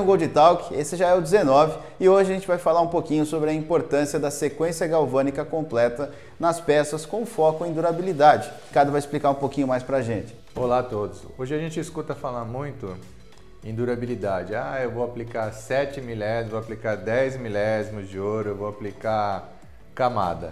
um Gold Talk, esse já é o 19 e hoje a gente vai falar um pouquinho sobre a importância da sequência galvânica completa nas peças com foco em durabilidade. Ricardo vai explicar um pouquinho mais pra gente. Olá a todos. Hoje a gente escuta falar muito em durabilidade. Eu vou aplicar 7 milésimos, vou aplicar 10 milésimos de ouro, eu vou aplicar camada.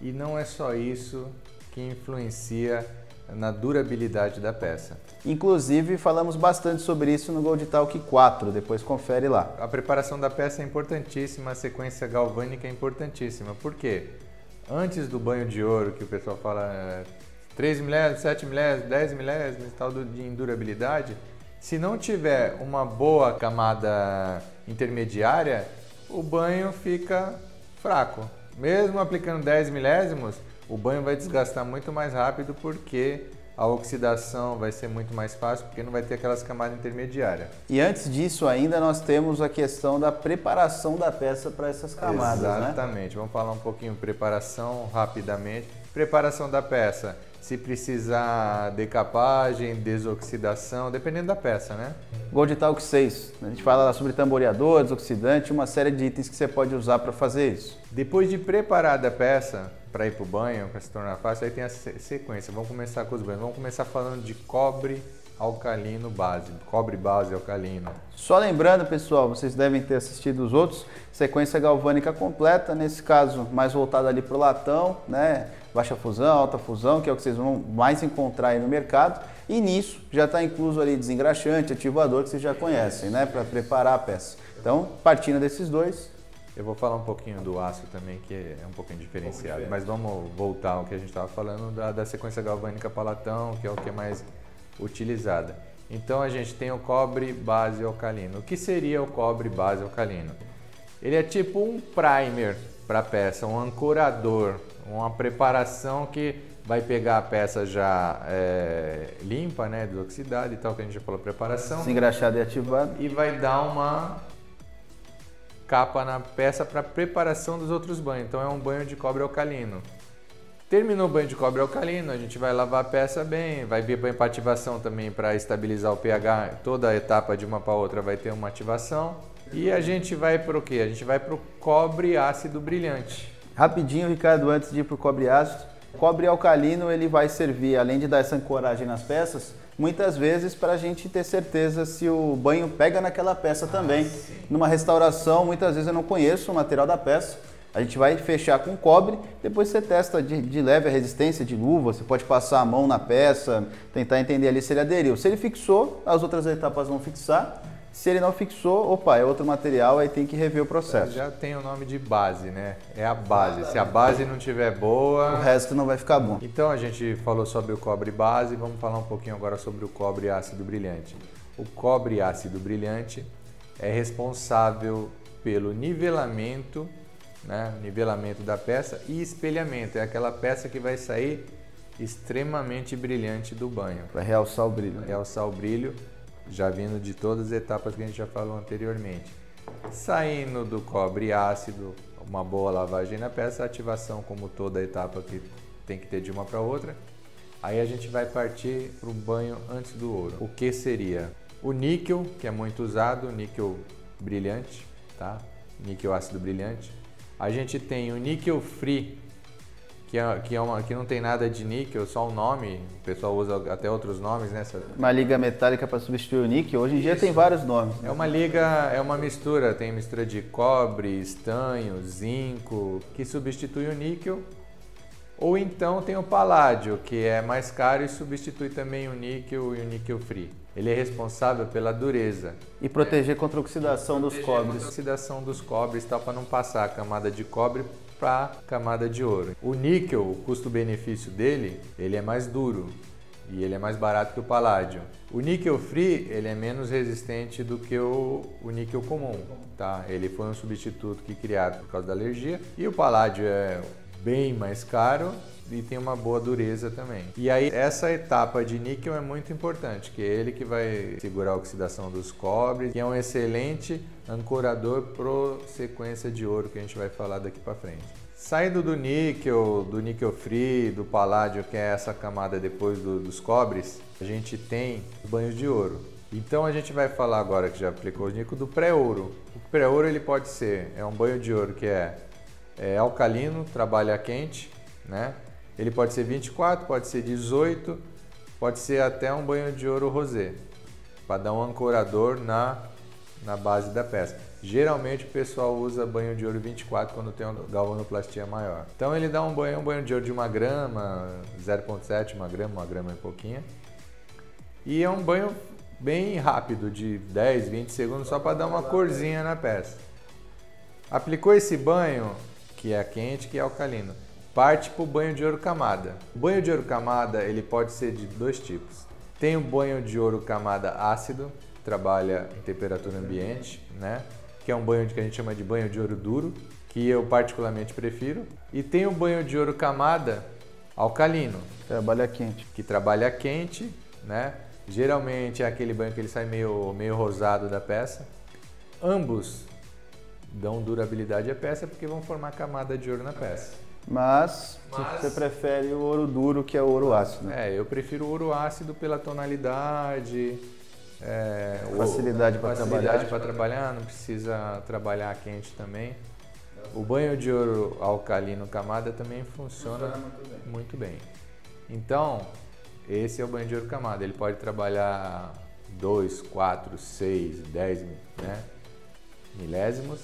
E não é só isso que influencia na durabilidade da peça. Inclusive, falamos bastante sobre isso no Gold Talk 4, depois confere lá. A preparação da peça é importantíssima, a sequência galvânica é importantíssima. Por quê? Antes do banho de ouro, que o pessoal fala 3 milésimos, 7 milésimos, 10 milésimos e tal de durabilidade, se não tiver uma boa camada intermediária, o banho fica fraco. Mesmo aplicando 10 milésimos, o banho vai desgastar muito mais rápido porque a oxidação vai ser muito mais fácil, porque não vai ter aquelas camadas intermediárias. E antes disso ainda nós temos a questão da preparação da peça para essas camadas, Exatamente. Né? Vamos falar um pouquinho de preparação rapidamente. Preparação da peça, se precisar decapagem, desoxidação, dependendo da peça, né? Gold Talk 6, a gente fala lá sobre tamboreador, desoxidante, uma série de itens que você pode usar para fazer isso. Depois de preparada a peça para ir para o banho, para se tornar fácil, aí tem a sequência. Vamos começar com os banhos. Vamos começar falando de cobre alcalino base, cobre base alcalino. Só lembrando, pessoal, vocês devem ter assistido os outros, sequência galvânica completa, nesse caso mais voltada ali para o latão, né? Baixa fusão, alta fusão, que é o que vocês vão mais encontrar aí no mercado. E nisso já está incluso ali desengraxante, ativador, que vocês já conhecem, né? Para preparar a peça. Então, partindo desses dois. Eu vou falar um pouquinho do aço também, que é um pouquinho diferenciado. Mas vamos voltar ao que a gente estava falando da sequência galvânica para latão, que é o que é mais utilizada. Então a gente tem o cobre base alcalino. O que seria o cobre base alcalino? Ele é tipo um primer para a peça, um ancorador, uma preparação que vai pegar a peça já limpa, né, desoxidada e tal, que a gente já falou, preparação. Desengraxado e ativado. E vai dar uma capa na peça para preparação dos outros banhos. Então é um banho de cobre alcalino. Terminou o banho de cobre alcalino, a gente vai lavar a peça bem, vai vir banho para ativação também para estabilizar o pH. Toda a etapa de uma para outra vai ter uma ativação. E a gente vai para o quê? A gente vai para o cobre ácido brilhante. Rapidinho, Ricardo, antes de ir para o cobre ácido. O cobre alcalino ele vai servir, além de dar essa ancoragem nas peças, muitas vezes para a gente ter certeza se o banho pega naquela peça também. Numa restauração, muitas vezes eu não conheço o material da peça. A gente vai fechar com cobre, depois você testa de leve a resistência de luva, você pode passar a mão na peça, tentar entender ali se ele aderiu. Se ele fixou, as outras etapas vão fixar. Se ele não fixou, opa, é outro material, aí tem que rever o processo. Já tem o nome de base, né? É a base. Se a base não tiver boa, o resto não vai ficar bom. Então a gente falou sobre o cobre base, vamos falar um pouquinho agora sobre o cobre ácido brilhante. O cobre ácido brilhante é responsável pelo nivelamento, né? Nivelamento da peça e espelhamento. É aquela peça que vai sair extremamente brilhante do banho. Para realçar o brilho. Realçar o brilho. Já vindo de todas as etapas que a gente já falou anteriormente. Saindo do cobre ácido, uma boa lavagem na peça, ativação como toda etapa que tem que ter de uma para outra. Aí a gente vai partir para o banho antes do ouro. O que seria? O níquel, que é muito usado, níquel brilhante, tá? Níquel ácido brilhante. A gente tem o níquel free, que não tem nada de níquel, só o nome, o pessoal usa até outros nomes, né? Uma liga metálica para substituir o níquel, hoje em dia tem vários nomes. É uma liga, é uma mistura, tem mistura de cobre, estanho, zinco, que substitui o níquel. Ou então tem o paládio, que é mais caro e substitui também o níquel e o níquel free. Ele é responsável pela dureza. E proteger contra a oxidação dos cobres. Oxidação dos cobres, tal, para não passar a camada de cobre para a camada de ouro. O níquel, o custo-benefício dele, ele é mais duro e ele é mais barato que o paládio. O níquel free, ele é menos resistente do que o níquel comum, tá? Ele foi um substituto que criado por causa da alergia. E o paládio é bem mais caro e tem uma boa dureza também. E aí essa etapa de níquel é muito importante, que é ele que vai segurar a oxidação dos cobres, que é um excelente ancorador pro sequência de ouro que a gente vai falar daqui para frente. Saindo do níquel free, do paládio, que é essa camada depois dos cobres, a gente tem os banhos de ouro. Então a gente vai falar agora que já aplicou o níquel do pré-ouro. O pré-ouro ele pode ser, é um banho de ouro que é alcalino, trabalha quente, né? Ele pode ser 24, pode ser 18, pode ser até um banho de ouro rosé, para dar um ancorador na base da peça. Geralmente o pessoal usa banho de ouro 24 quando tem uma galvanoplastia maior. Então ele dá um banho de ouro de 1 grama, 0,7, 1 grama e pouquinho. E é um banho bem rápido, de 10, 20 segundos, só para dar uma corzinha na peça. Aplicou esse banho, que é quente, que é alcalino, parte para o banho de ouro camada. O banho de ouro camada ele pode ser de 2 tipos. Tem o banho de ouro camada ácido, trabalha em temperatura ambiente, né? Que é um banho que a gente chama de banho de ouro duro, que eu particularmente prefiro. E tem o banho de ouro camada alcalino, que trabalha quente, né? Geralmente é aquele banho que ele sai meio rosado da peça. Ambos dão durabilidade à peça porque vão formar camada de ouro na peça. Mas você prefere o ouro duro, que é o ouro ácido, né? Eu prefiro o ouro ácido pela tonalidade, facilidade para trabalhar, não precisa trabalhar quente também. O banho de ouro alcalino camada também funciona muito bem. Então, esse é o banho de ouro camada. Ele pode trabalhar 2, 4, 6, 10 milésimos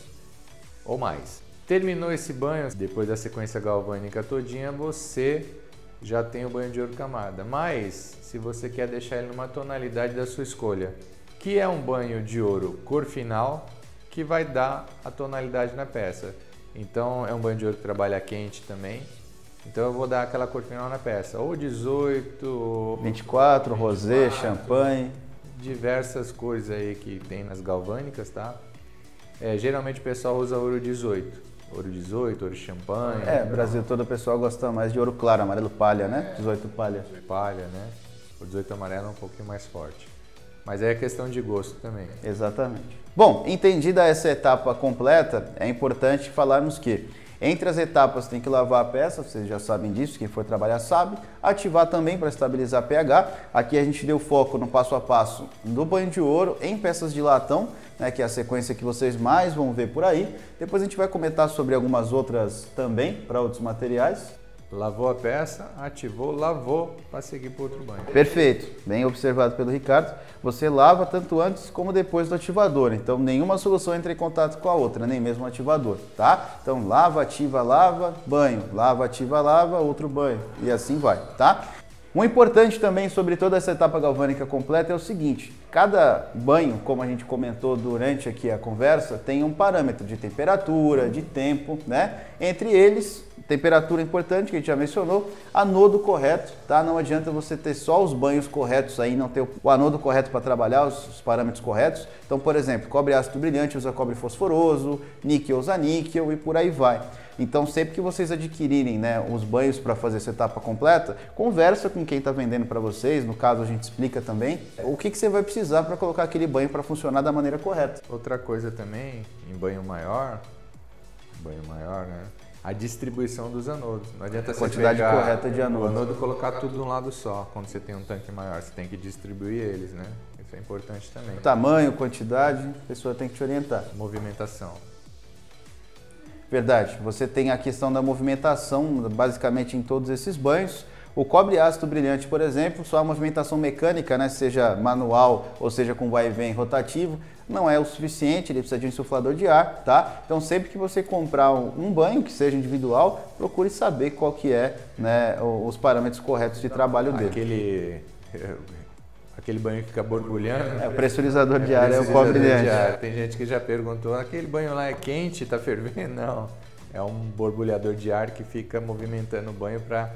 ou mais. Terminou esse banho, depois da sequência galvânica todinha, você já tem o banho de ouro camada. Mas, se você quer deixar ele numa tonalidade da sua escolha, que é um banho de ouro cor final, que vai dar a tonalidade na peça. Então, é um banho de ouro que trabalha quente também. Então, eu vou dar aquela cor final na peça. Ou 18... 24, rosé, champanhe. Diversas cores aí que tem nas galvânicas, tá? Geralmente o pessoal usa ouro 18. Ouro 18, ouro champanhe. Brasil todo o pessoal gosta mais de ouro claro, amarelo palha, né? 18 palha. Palha, né? O 18 amarelo é um pouquinho mais forte. Mas é questão de gosto também. Exatamente. Bom, entendida essa etapa completa, é importante falarmos que entre as etapas tem que lavar a peça, vocês já sabem disso, quem for trabalhar sabe. Ativar também para estabilizar pH. Aqui a gente deu foco no passo a passo do banho de ouro em peças de latão, né, que é a sequência que vocês mais vão ver por aí. Depois a gente vai comentar sobre algumas outras também, para outros materiais. Lavou a peça, ativou, lavou para seguir para outro banho. Perfeito, bem observado pelo Ricardo. Você lava tanto antes como depois do ativador, então nenhuma solução entra em contato com a outra, nem mesmo o ativador, tá? Então lava, ativa, lava, banho, lava, ativa, lava, outro banho e assim vai, tá? O importante também sobre toda essa etapa galvânica completa é o seguinte: cada banho, como a gente comentou durante aqui a conversa, tem um parâmetro de temperatura, de tempo, né? Entre eles, temperatura importante, que a gente já mencionou, anodo correto, tá? Não adianta você ter só os banhos corretos aí, não ter o anodo correto para trabalhar, os parâmetros corretos. Então, por exemplo, cobre ácido brilhante usa cobre fosforoso, níquel usa níquel e por aí vai. Então, sempre que vocês adquirirem, né, os banhos para fazer essa etapa completa, conversa com quem está vendendo para vocês, no caso a gente explica também, o que você vai precisar para colocar aquele banho para funcionar da maneira correta. Outra coisa também, em banho maior, né, a distribuição dos anodos. Não adianta você quantidade pegar correta de anodo. O anodo e colocar tudo de um lado só, quando você tem um tanque maior, você tem que distribuir eles, né? Isso é importante também. Tamanho, quantidade, a pessoa tem que te orientar. Movimentação. Verdade, você tem a questão da movimentação basicamente em todos esses banhos. O cobre ácido brilhante, por exemplo, só a movimentação mecânica, né, seja manual ou seja com vai e vem rotativo, não é o suficiente, ele precisa de um insuflador de ar, tá? Então sempre que você comprar um banho, que seja individual, procure saber qual que é, né, os parâmetros corretos de trabalho dele. Aquele banho que fica borbulhando. O pressurizador de ar é o cobre brilhante. Tem gente que já perguntou, aquele banho lá é quente, tá fervendo? Não, é um borbulhador de ar que fica movimentando o banho para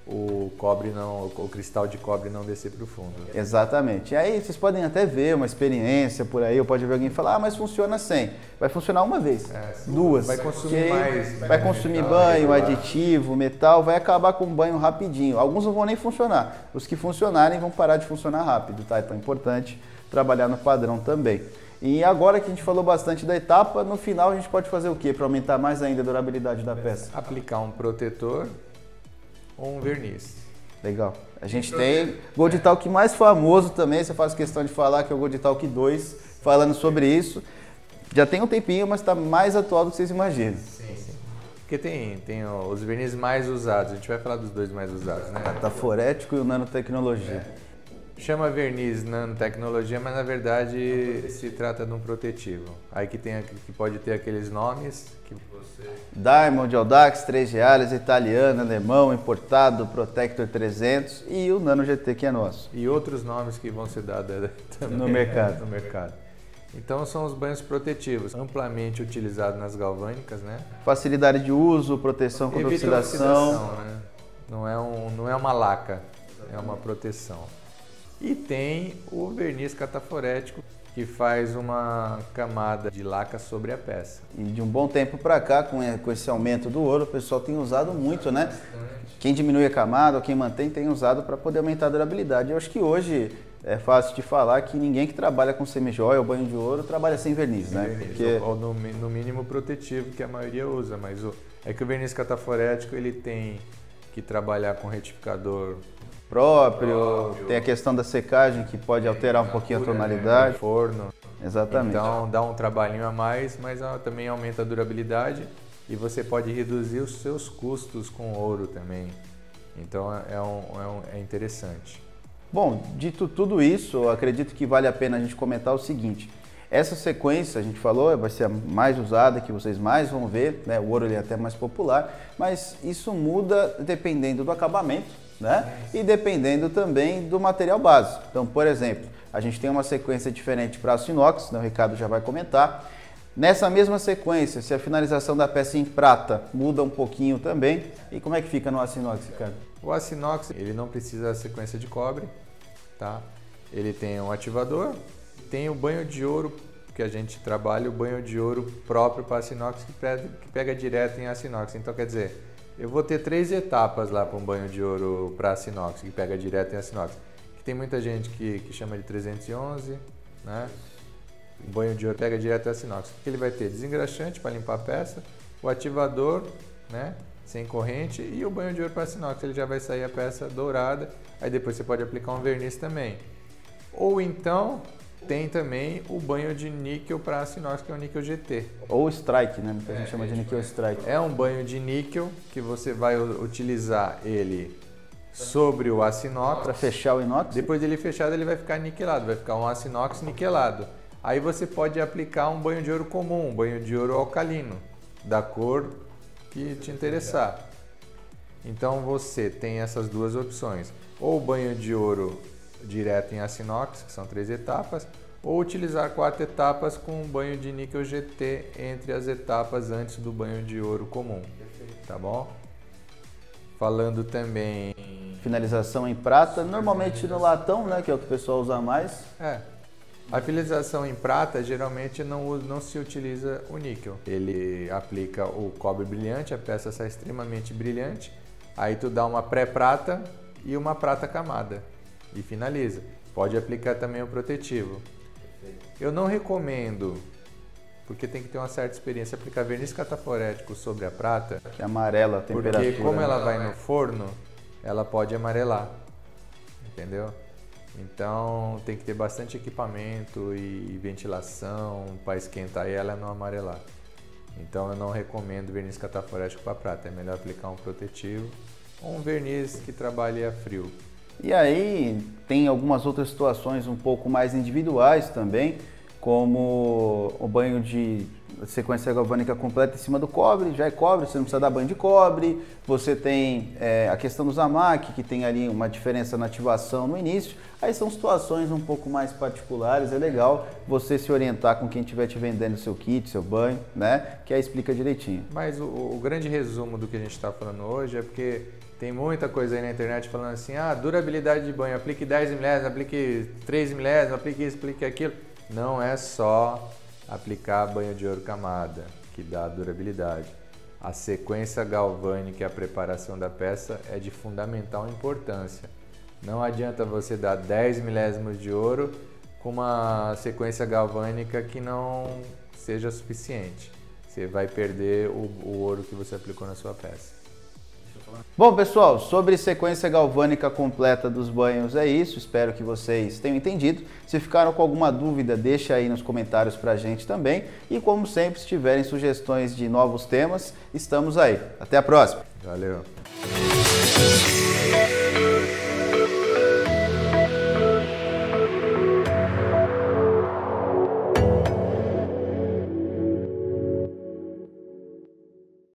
o cristal de cobre não descer para o fundo. Exatamente. E aí vocês podem até ver uma experiência por aí, ou pode ver alguém falar, mas funciona sem. Vai funcionar uma vez, duas. Vai consumir mais. Vai consumir banho, aditivo, metal, vai acabar com o banho rapidinho. Alguns não vão nem funcionar. Os que funcionarem vão parar de funcionar rápido, tá? Então é importante trabalhar no padrão também. E agora que a gente falou bastante da etapa, no final a gente pode fazer o quê para aumentar mais ainda a durabilidade da peça? Aplicar um protetor ou um verniz. Legal. A gente tem Gold Talk mais famoso também, você faz questão de falar, que é o Gold Talk 2, falando sobre isso. Já tem um tempinho, mas está mais atual do que vocês imaginam. Sim. Porque tem os verniz mais usados, a gente vai falar dos dois mais usados, né? Cataforético e o nanotecnologia. Chama verniz nanotecnologia, mas na verdade se trata de um protetivo. Aí que pode ter aqueles nomes que você... Diamond, Audax, 3 reais, italiano, alemão, importado, Protector 300 e o Nano GT que é nosso. E outros nomes que vão ser dados também no mercado. Então são os banhos protetivos, amplamente utilizados nas galvânicas, né? Facilidade de uso, proteção contra oxidação. Né? Não é uma laca, é uma proteção. E tem o verniz cataforético, que faz uma camada de laca sobre a peça. E de um bom tempo para cá, com esse aumento do ouro, o pessoal tem usado muito, né? Quem diminui a camada ou quem mantém tem usado para poder aumentar a durabilidade. Eu acho que hoje é fácil de falar que ninguém que trabalha com semijoia ou banho de ouro trabalha sem verniz, né? Porque... Ou no mínimo protetivo, que a maioria usa, mas é que o verniz cataforético ele tem que trabalhar com retificador próprio, tem a questão da secagem que pode alterar um pouquinho a tonalidade. Forno. Exatamente. Então dá um trabalhinho a mais, mas também aumenta a durabilidade e você pode reduzir os seus custos com ouro também. Então é interessante. Bom, dito tudo isso, eu acredito que vale a pena a gente comentar o seguinte. Essa sequência, a gente falou, vai ser a mais usada, que vocês mais vão ver, né? O ouro ele é até mais popular, mas isso muda dependendo do acabamento, né? E dependendo também do material base. Então, por exemplo, a gente tem uma sequência diferente para aço inox, né? O Ricardo já vai comentar. Nessa mesma sequência, se a finalização da peça em prata muda um pouquinho também, e como é que fica no aço inox, Ricardo? O aço inox, ele não precisa da sequência de cobre, tá? Ele tem um ativador, tem o banho de ouro, que a gente trabalha o banho de ouro próprio para aço inox, que pega direto em aço inox. Então, quer dizer, eu vou ter 3 etapas lá para um banho de ouro para aço inox, que pega direto em aço inox. Tem muita gente que chama de 311, né? O banho de ouro pega direto em aço inox. O que ele vai ter? Desengraxante para limpar a peça, o ativador, né? Sem corrente, e o banho de ouro para aço inox. Ele já vai sair a peça dourada, aí depois você pode aplicar um verniz também. Ou então tem também o banho de níquel para aço inox, que é o níquel GT. Ou strike, né? Muita gente chama de níquel strike. É um banho de níquel que você vai utilizar ele sobre o aço inox. Para fechar o inox? Depois dele fechado, ele vai ficar niquelado, vai ficar um aço inox niquelado. Aí você pode aplicar um banho de ouro comum, um banho de ouro alcalino, da cor que te interessar. Então você tem essas duas opções, ou banho de ouro direto em aço inox, que são 3 etapas, ou utilizar 4 etapas com um banho de níquel GT entre as etapas antes do banho de ouro comum. Tá bom? Falando também... Finalização em prata, normalmente no latão, né, que é o que o pessoal usa mais. A finalização em prata, geralmente não se utiliza o níquel. Ele aplica o cobre brilhante, a peça sai extremamente brilhante. Aí tu dá uma pré-prata e uma prata camada e finaliza. Pode aplicar também o protetivo. Eu não recomendo, porque tem que ter uma certa experiência, aplicar verniz cataforético sobre a prata. Que amarela a temperatura. Porque como ela vai no forno, ela pode amarelar, entendeu? Então tem que ter bastante equipamento e ventilação para esquentar ela e não amarelar. Então eu não recomendo verniz cataforético para prata, é melhor aplicar um protetivo ou um verniz que trabalhe a frio. E aí tem algumas outras situações um pouco mais individuais também, como o banho de sequência galvânica completa em cima do cobre, já é cobre, você não precisa dar banho de cobre. Você tem a questão do Zamac, que tem ali uma diferença na ativação no início. Aí são situações um pouco mais particulares, é legal você se orientar com quem estiver te vendendo seu kit, seu banho, né? Que aí explica direitinho. Mas o grande resumo do que a gente está falando hoje é porque tem muita coisa aí na internet falando assim, durabilidade de banho, aplique 10 milésimos, aplique 3 milésimos, aplique isso, aplique aquilo. Não é só aplicar banho de ouro camada que dá durabilidade. A sequência galvânica e a preparação da peça é de fundamental importância. Não adianta você dar 10 milésimos de ouro com uma sequência galvânica que não seja suficiente. Você vai perder o ouro que você aplicou na sua peça. Bom, pessoal, sobre sequência galvânica completa dos banhos é isso. Espero que vocês tenham entendido. Se ficaram com alguma dúvida, deixa aí nos comentários pra gente também. E como sempre, se tiverem sugestões de novos temas, estamos aí. Até a próxima! Valeu!